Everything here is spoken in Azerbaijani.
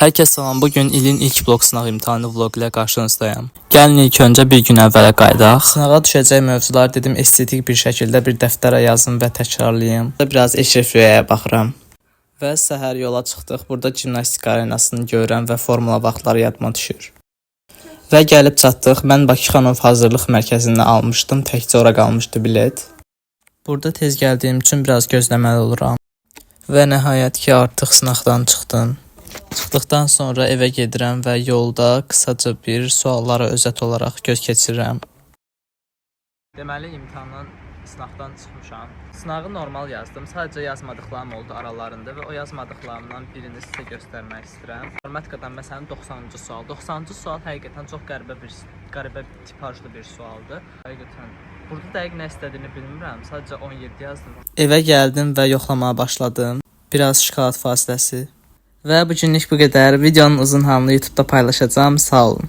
Herkes salam, bugün ilin ilk blok sınaq imtahanı vlog ilə qarşınızdayım. Gəlin ilk öncə bir gün əvvələ qaydaq. Sınağa düşəcək mövzular dedim estetik bir şəkildə bir dəftərə yazım və təkrarlayım. Biraz eşrefliyəyə baxıram. Və səhər yola çıxdıq. Burada jimnastika arenasını görürəm və formula vaxtları yadıma düşür. Və gəlib çatdıq. Mən Bakıxanov hazırlıq mərkəzindən almışdım. Təkcə ora qalmışdı bilet. Burada tez gəldiyim üçün biraz gözləməli oluram. Və nəhayət ki artıq sınaqdan çıxdım. Çıxdıqdan sonra evə gedirəm və yolda qısaca bir suallara özət olaraq göz keçirirəm. Deməli imtahandan, sınaqdan çıxmışam. Sınağı normal yazdım. Sadəcə yazmadıqlarım oldu aralarında və o yazmadıqlarımdan birini sizə göstərmək istəyirəm. Matematikadan məsələn 90-cı sual. 90-cı sual həqiqətən çox qəribə tipajlı bir sualdır. Həqiqətən burada dəqiq nə istədiyini bilmirəm. Sadəcə 17 yazdım. Evə gəldim və yoxlamaya başladım. Biraz şokolad fasiləsi. Və bugünlük bu qədər. Videonun uzun halını YouTube'da paylaşacağım. Sağ olun.